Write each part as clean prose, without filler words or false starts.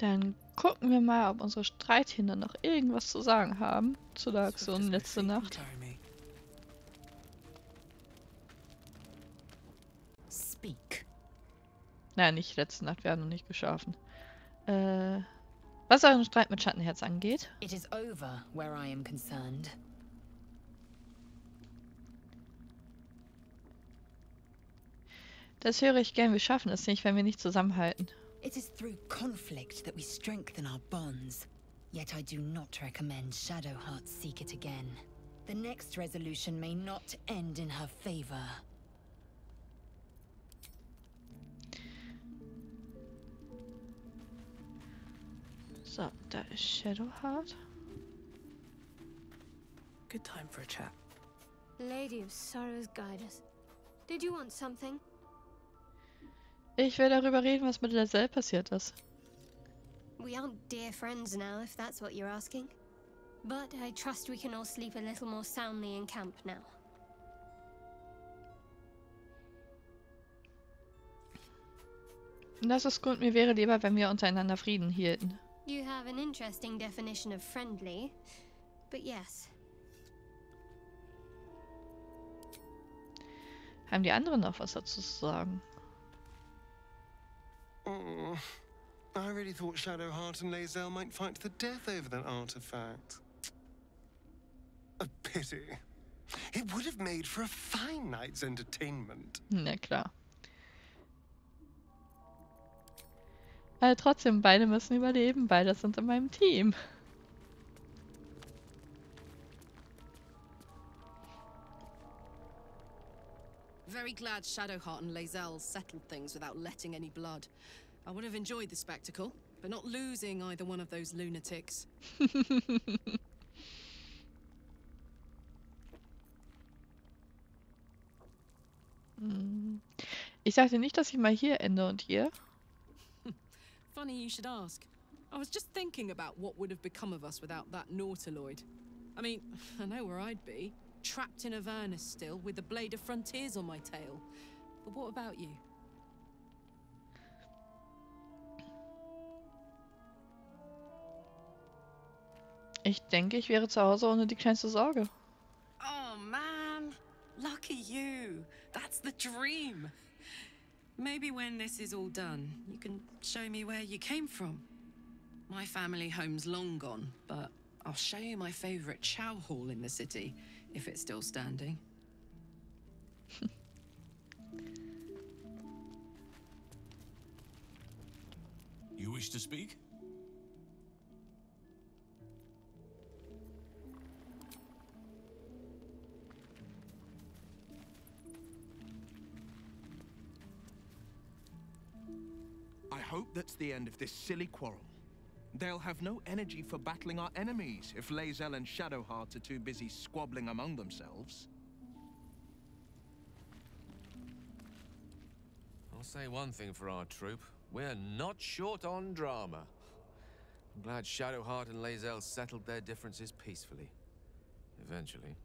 Dann gucken wir mal, ob unsere Streithähne noch irgendwas zu sagen haben zu der Aktion letzte Nacht. Speak. Nein, nicht letzte Nacht, wir haben noch nicht geschlafen. Was euren Streit mit Schattenherz angeht. It is over where I am concerned. Das höre ich gern, wir schaffen es nicht, wenn wir nicht zusammenhalten. It is through conflict that we strengthen our bonds. Yet I do not recommend Shadowheart seek it again. The next resolution may not end in her favor. So, da ist Shadowheart. Good time for a chat. Lady of Sorrows, guide us. Did you want something? Ich will darüber reden, was mit Lazelle passiert ist. We aren't dear friends now, if that's what you're asking. But I trust we can all sleep a little more soundly in camp now. Das ist gut, mir wäre lieber, wenn wir untereinander Frieden hielten. You have an interesting definition of friendly, but yes. Haben die anderen noch was dazu zu sagen? Oh, I really thought Shadowheart and Lazelle might fight to the death over that artifact. A pity. It would have made for a fine night's entertainment. Na klar. Aber trotzdem, beide müssen überleben, beide sind in meinem Team. Very glad Shadowheart and Lazelle settled things without letting any blood. I would have enjoyed the spectacle, but not losing either one of those lunatics. Ich sagte nicht, dass ich mal hier ende und hier. Funny you should ask. I was just thinking about what would have become of us without that Nautiloid. I mean, I know where I'd be. Trapped in Avernus still, with the Blade of Frontiers on my tail. But what about you? Ich denke, ich wäre zu Hause ohne die kleinste Sorge. Oh man, lucky you. That's the dream. Maybe when this is all done, you can show me where you came from. My family home's long gone, but I'll show you my favorite chow hall in the city, if it's still standing. You wish to speak? I hope that's the end of this silly quarrel. They'll have no energy for battling our enemies if Lazelle and Shadowheart are too busy squabbling among themselves. I'll say one thing for our troop. We're not short on drama. I'm glad Shadowheart and Lazelle settled their differences peacefully. Eventually.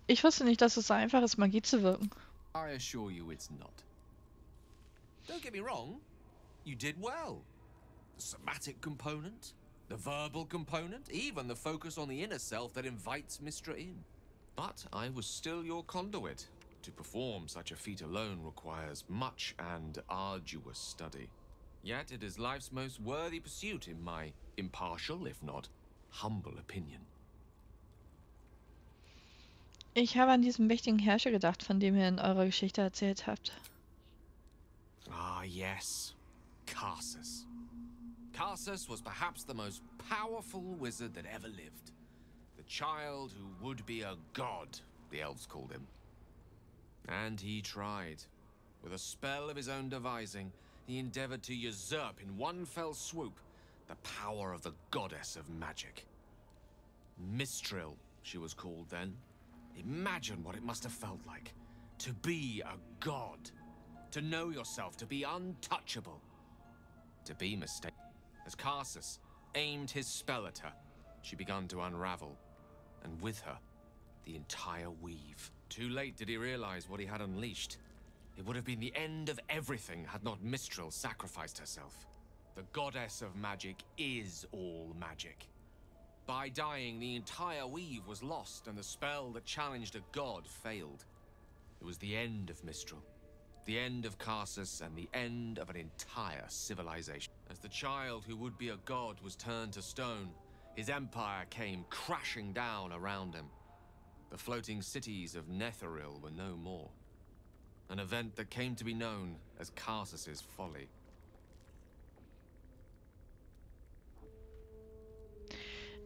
Ich wusste nicht, dass es so einfach ist, Magie zu wirken. I assure you it's not. Don't get me wrong. You did well. The somatic component, the verbal component, even the focus on the inner self that invites Mystra in. But I was still your conduit. To perform such a feat alone requires much and arduous study. Yet it is life's most worthy pursuit in my impartial, if not humble opinion. Ich habe an diesen mächtigen Herrscher gedacht, von dem ihr in eurer Geschichte erzählt habt. Ah, yes. Karsus. Karsus was perhaps the most powerful wizard that ever lived. The child who would be a god, the elves called him. And he tried. With a spell of his own devising, he endeavored to usurp in one fell swoop the power of the goddess of magic. Mistril, she was called then. Imagine what it must have felt like. To be a god. To know yourself, to be untouchable. To be mistaken. As Karsus aimed his spell at her, she began to unravel. And with her, the entire weave. Too late did he realize what he had unleashed. It would have been the end of everything had not Mistral sacrificed herself. The goddess of magic is all magic. By dying, the entire weave was lost, and the spell that challenged a god failed. It was the end of Mistral, the end of Karsus, and the end of an entire civilization. As the child who would be a god was turned to stone, his empire came crashing down around him. The floating cities of Netheril were no more. An event that came to be known as Karsus's folly.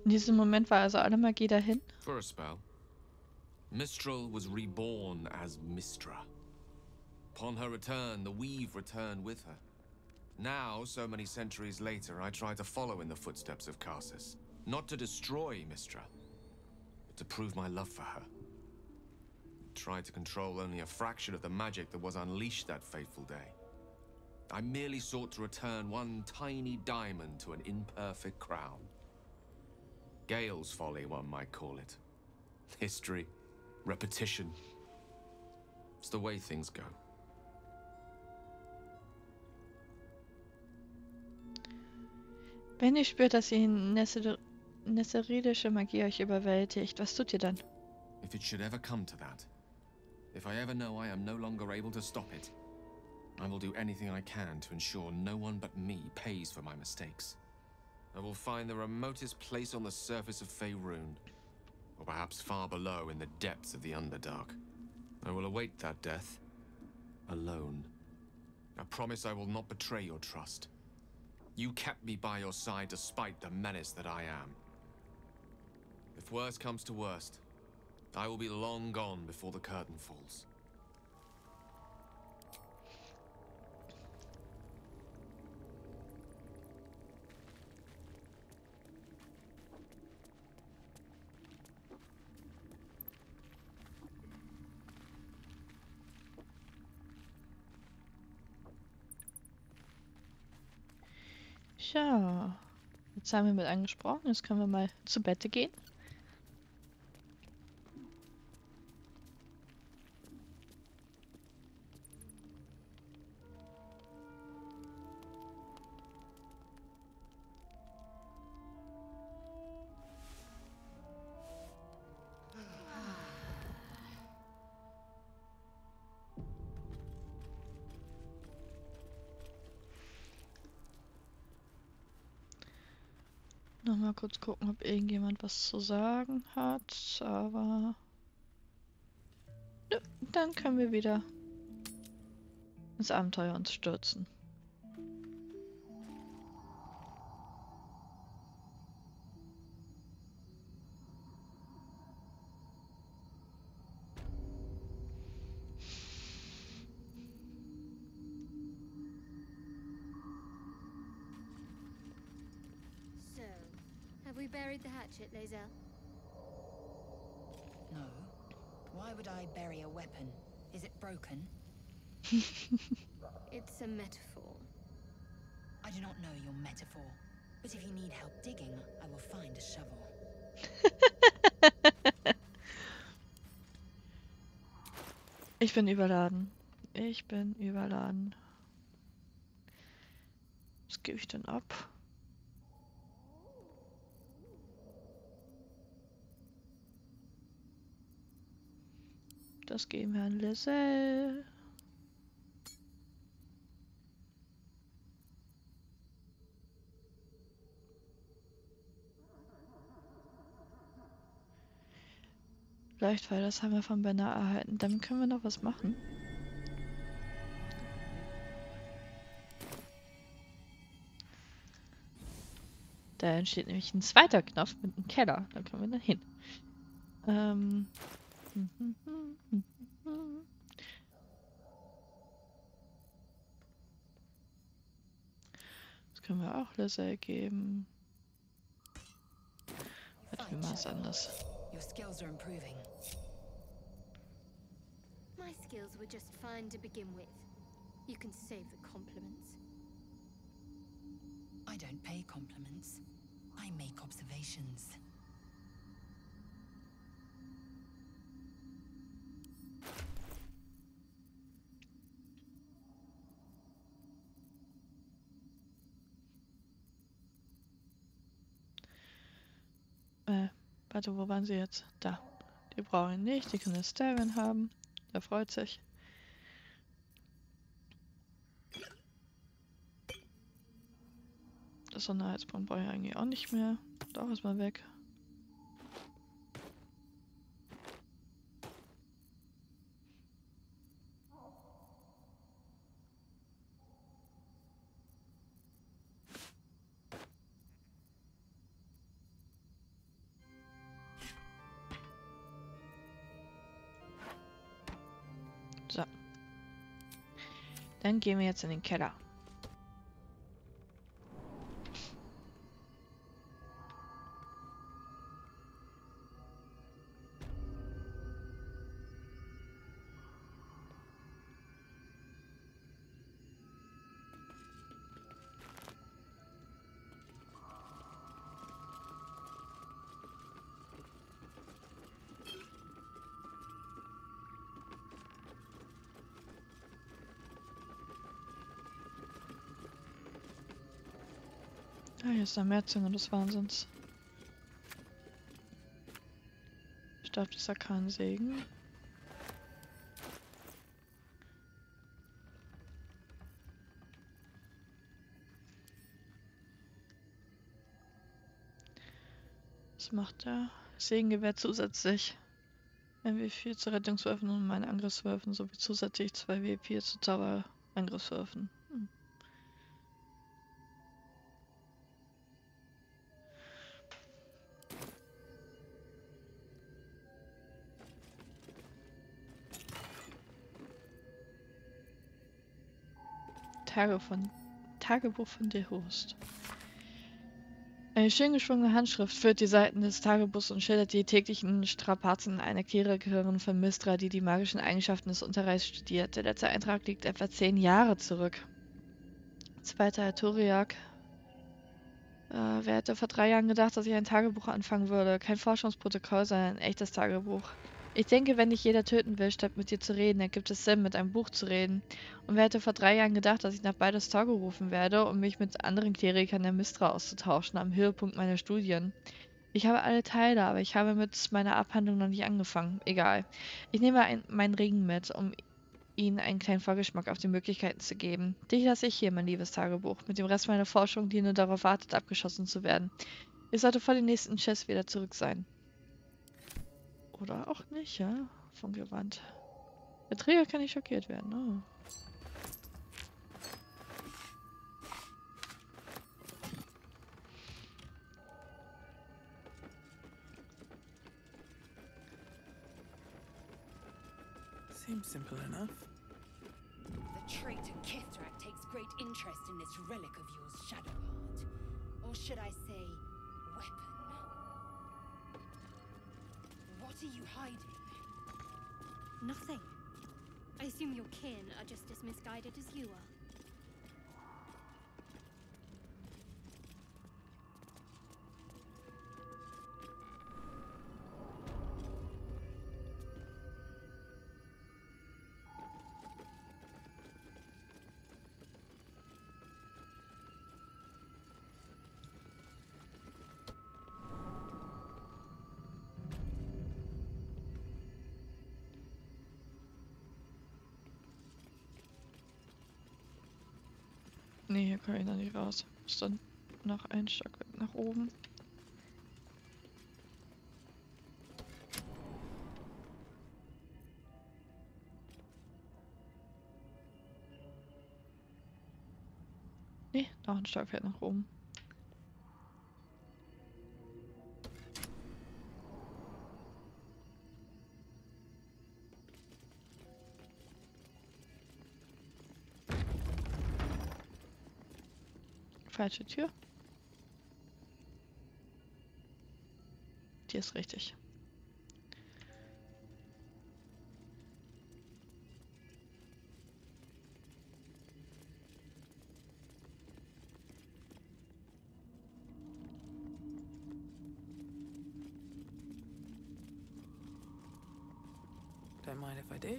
In diesem Moment war also alle Magie dahin. For a spell, Mistral was reborn as Mistra. Upon her return, the weave returned with her. Now, so many centuries later, I try to follow in the footsteps of Karsus. Not to destroy Mistra, but to prove my love for her. Try to control only a fraction of the magic that was unleashed that fateful day. I merely sought to return one tiny diamond to an imperfect crown. Gale's folly, one might call it. History, repetition. It's the way things go. Wenn ihr spürt, dass die nesseridische Magie euch überwältigt, was tut ihr dann? If it should ever come to that, if I ever know I am no longer able to stop it, I will do anything I can to ensure no one but me pays for my mistakes. I will find the remotest place on the surface of Faerun, or perhaps far below in the depths of the Underdark. I will await that death, alone. I promise I will not betray your trust. You kept me by your side despite the menace that I am. If worst comes to worst, I will be long gone before the curtain falls. Tja, jetzt haben wir mit angesprochen, jetzt können wir mal zu Bette gehen. Nochmal kurz gucken, ob irgendjemand was zu sagen hat, aber... Nö, dann können wir wieder ins Abenteuer uns stürzen. Have we buried the hatchet, Lae'zel? No. Why would I bury a weapon? Is it broken? It's a metaphor. I do not know your metaphor. But if you need help digging, I will find a shovel. Ich bin überladen. Ich bin überladen. Was gebe ich denn ab? Das geben wir an Lizelle. Vielleicht, weil das haben wir von Benner erhalten. Damit können wir noch was machen. Da entsteht nämlich ein zweiter Knopf mit einem Keller. Da können wir dann hin. Das können wir auch Lizelle geben. Hätten wir mal was anderes. Your skills are improving. My skills were just fine to begin with. You can save the compliments. I don't pay compliments. I make observations. Warte, wo waren sie jetzt? Da. Die brauche ich nicht, die können das Larian haben. Der freut sich. Das Sonderheitspunkt brauche ich eigentlich auch nicht mehr. Doch, ist mal weg. So. Dann gehen wir jetzt in den Keller. Ah, hier ist der Mehrzünger des Wahnsinns. Stab des Arkansegen. Was macht der? Segengewehr zusätzlich. 1W4 zu Rettungswürfen und meinen Angriffswürfen sowie zusätzlich 2W4 zu Zauberangriffswürfen. Tagebuch von der Host. Eine schön geschwungene Handschrift führt die Seiten des Tagebuchs und schildert die täglichen Strapazen einer Klerikerin von Mystra, die die magischen Eigenschaften des Unterreichs studiert. Der letzte Eintrag liegt etwa 10 Jahre zurück. Zweiter Toriak. Wer hätte vor 3 Jahren gedacht, dass ich ein Tagebuch anfangen würde? Kein Forschungsprotokoll, sondern ein echtes Tagebuch. Ich denke, wenn dich jeder töten will, statt mit dir zu reden, ergibt es Sinn, mit einem Buch zu reden. Und wer hätte vor 3 Jahren gedacht, dass ich nach Baldurs Tor gerufen werde, um mich mit anderen Klerikern der Mystra auszutauschen, am Höhepunkt meiner Studien? Ich habe alle Teile, aber ich habe mit meiner Abhandlung noch nicht angefangen. Egal. Ich nehme meinen Ring mit, um Ihnen einen kleinen Vorgeschmack auf die Möglichkeiten zu geben. Dich lasse ich hier, mein liebes Tagebuch, mit dem Rest meiner Forschung, die nur darauf wartet, abgeschossen zu werden. Ich sollte vor dem nächsten Chess wieder zurück sein. Oder auch nicht, ja? Von Gewand. Der Träger kann nicht schockiert werden, oh. Seems simple enough. The traitor Kithrak takes great interest in this relic of yours, Shadowheart. Or should I say, weapon? What are you hiding? Nothing. I assume your kin are just as misguided as you are. Nee, hier kann ich noch nicht raus. Ist dann noch ein Stockwerk nach oben. Nee, noch ein Stockwerk nach oben. Falsche Tür. Die ist richtig. Don't mind if I do.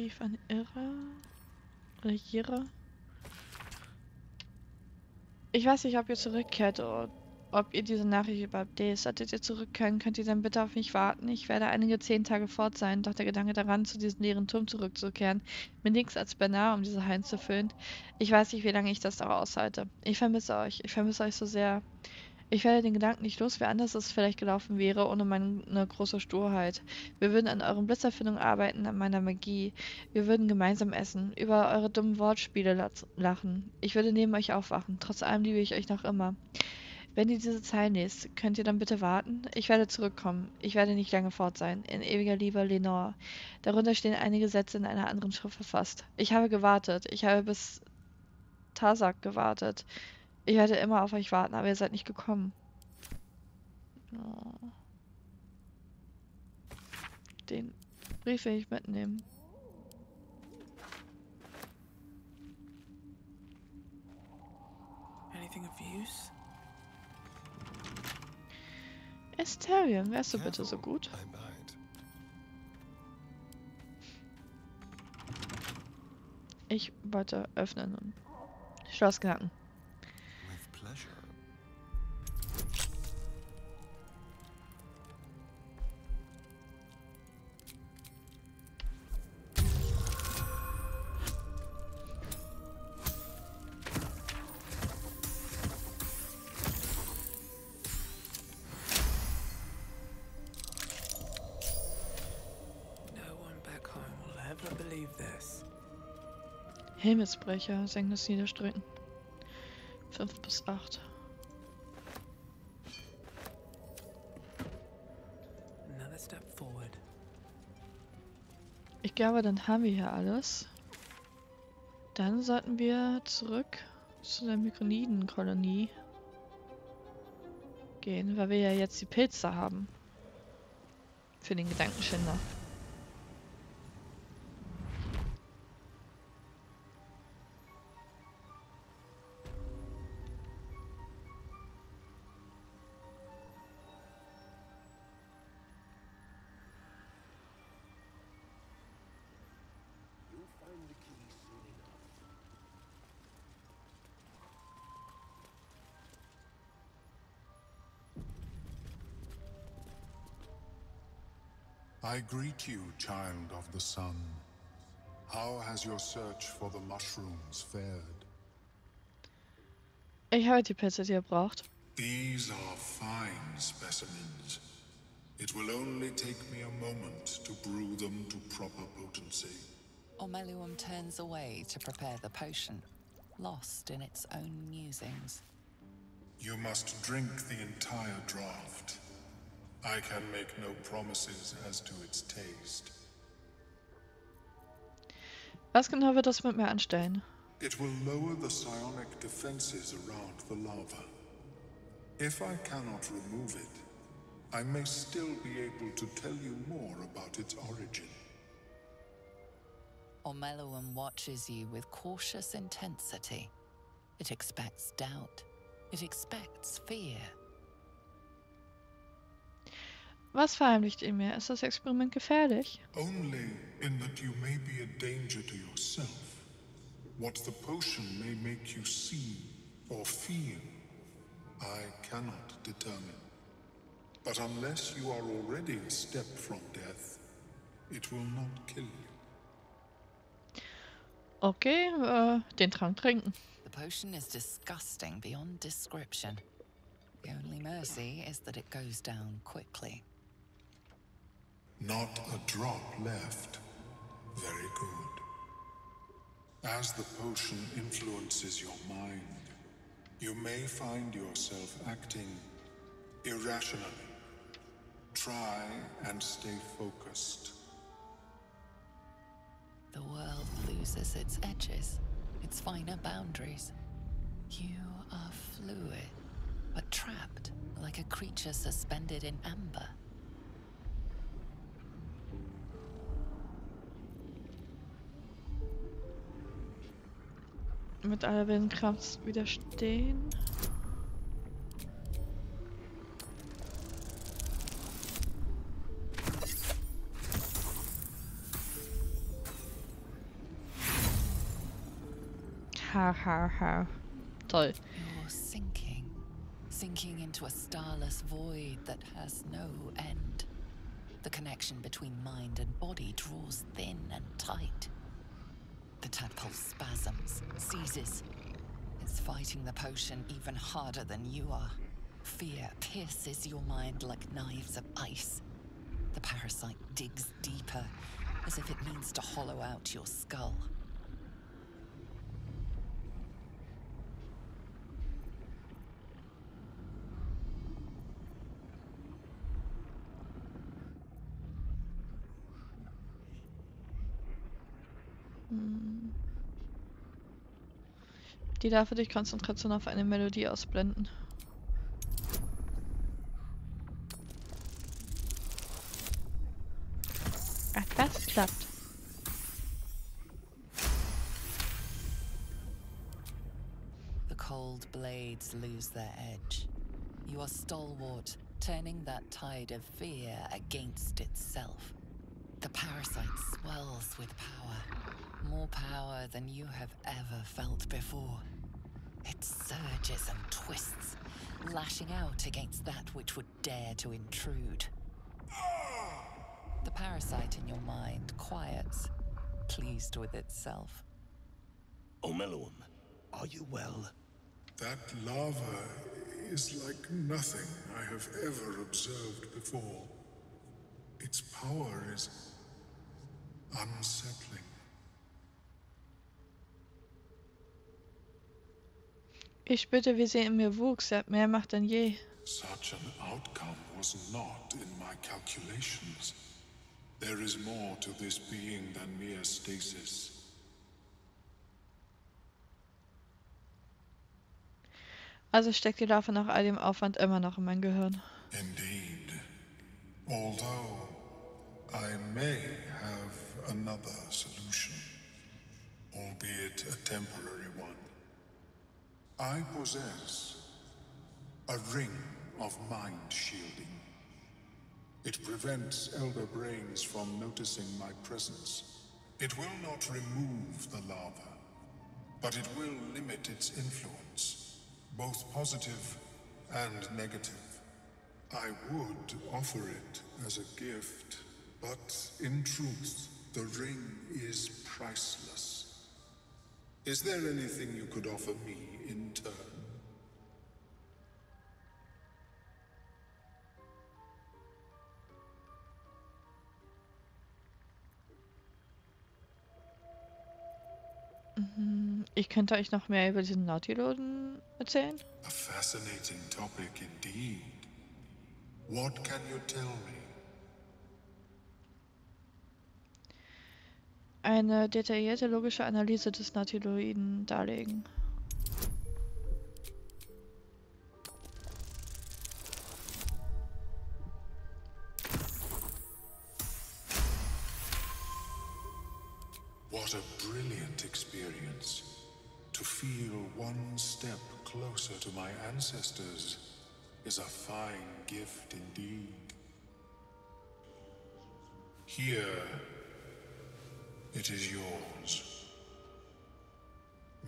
Brief an Irre. Oder Jere. Ich weiß nicht, ob ihr zurückkehrt oder ob ihr diese Nachricht überhaupt lest. Solltet ihr zurückkehren, könnt ihr dann bitte auf mich warten. Ich werde einige 10 Tage fort sein, doch der Gedanke daran, zu diesem leeren Turm zurückzukehren, mir nichts als beinahe, um diese Hallen zu füllen. Ich weiß nicht, wie lange ich das noch aushalte. Ich vermisse euch. Ich vermisse euch so sehr. Ich werde den Gedanken nicht los, wie anders es vielleicht gelaufen wäre, ohne meine große Sturheit. Wir würden an euren Blitzerfindung arbeiten, an meiner Magie. Wir würden gemeinsam essen, über eure dummen Wortspiele lachen. Ich würde neben euch aufwachen. Trotz allem liebe ich euch noch immer. Wenn ihr diese Zeilen lest, könnt ihr dann bitte warten? Ich werde zurückkommen. Ich werde nicht lange fort sein. In ewiger Liebe, Lenore. Darunter stehen einige Sätze in einer anderen Schrift verfasst. Ich habe gewartet. Ich habe bis Tasak gewartet. Ich werde immer auf euch warten, aber ihr seid nicht gekommen. Oh. Den Brief will ich mitnehmen. Anything of use? Asterion, wärst du bitte so gut? I bite. Ich wollte öffnen und Schloss knacken. With pleasure. No one back home will ever believe this. Himmelsbrecher, senkendes Niederstrecken. 5 bis 8. Another step forward. Ich glaube, dann haben wir hier alles. Dann sollten wir zurück zu der Mykroniden-Kolonie gehen, weil wir ja jetzt die Pilze haben. Für den Gedankenschinder. I greet you, child of the sun. How has your search for the mushrooms fared? Ich habe die Pilze, die ihr braucht. These are fine specimens. It will only take me a moment to brew them to proper potency. Ormeluum turns away to prepare the potion, lost in its own musings. You must drink the entire draught. I can make no promises as to its taste. Was genau wird das mit mir anstellen? It will lower the psionic defenses around the lava. If I cannot remove it, I may still be able to tell you more about its origin. Ormeluum watches you with cautious intensity. It expects doubt. It expects fear. Was verheimlicht ihr mir? Ist das Experiment gefährlich? Only in that you may be a danger to yourself. What the potion may make you see or feel, I cannot determine. But unless you are already a step from death, it will not kill you. Okay, den Trank trinken. The potion is disgusting beyond description. The only mercy is that it goes down quickly. Not a drop left. Very good. As the potion influences your mind, you may find yourself acting irrationally. Try and stay focused. The world loses its edges, its finer boundaries. You are fluid, but trapped like a creature suspended in amber. Mit aller Willenskraft widerstehen. Ha, ha, ha. Toll. You're sinking into a starless void that has no end. The connection between mind and body draws thin and tight. The tadpole spasms, seizes. It's fighting the potion even harder than you are. Fear pierces your mind like knives of ice. The parasite digs deeper, as if it means to hollow out your skull. Die darf für dich Konzentration auf eine Melodie ausblenden. Ach, das klappt. The cold blades lose their edge. You are stalwart, turning that tide of fear against itself. The parasite swells with power. More power than you have ever felt before. It surges and twists, lashing out against that which would dare to intrude. The parasite in your mind quiets, pleased with itself. Omeluum, are you well? That lava is like nothing I have ever observed before. Its power is unsettling. Ich spürte, wie sie in mir wuchs. Sie hat mehr Macht denn je. Such an outcome was not in my calculations. There is more to this being than mere stasis. Also steckt die Larve nach all dem Aufwand immer noch in mein Gehirn. Indeed. Although I may have another solution, albeit a temporary one. I possess a ring of mind shielding. It prevents elder brains from noticing my presence. It will not remove the lava, but it will limit its influence, both positive and negative. I would offer it as a gift, but in truth, the ring is priceless. Is there anything you could offer me in turn? Ich könnte euch noch mehr über diesen Nautiloden erzählen. A fascinating topic indeed. What can you tell me? Eine detaillierte logische Analyse des Nautiloiden darlegen. What a brilliant experience. To feel one step closer to my ancestors is a fine gift indeed. Here, it is yours.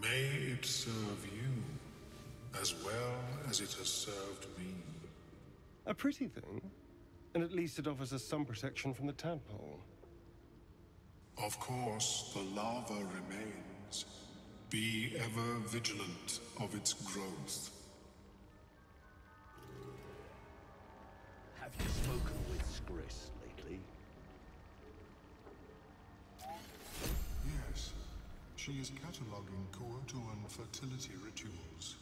May it serve you as well as it has served me. A pretty thing. And at least it offers us some protection from the tadpole. Of course, the lava remains. Be ever vigilant of its growth. Have you spoken with Skris lately? Yes, she is cataloguing Kuotuan fertility rituals.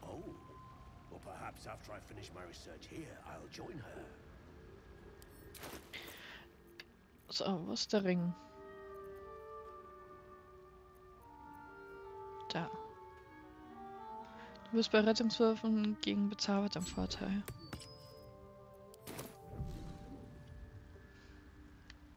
Oh, well perhaps after I finish my research here, I'll join her. So, wo ist der Ring? Da. Du bist bei Rettungswürfen gegen Bezahlwert im Vorteil.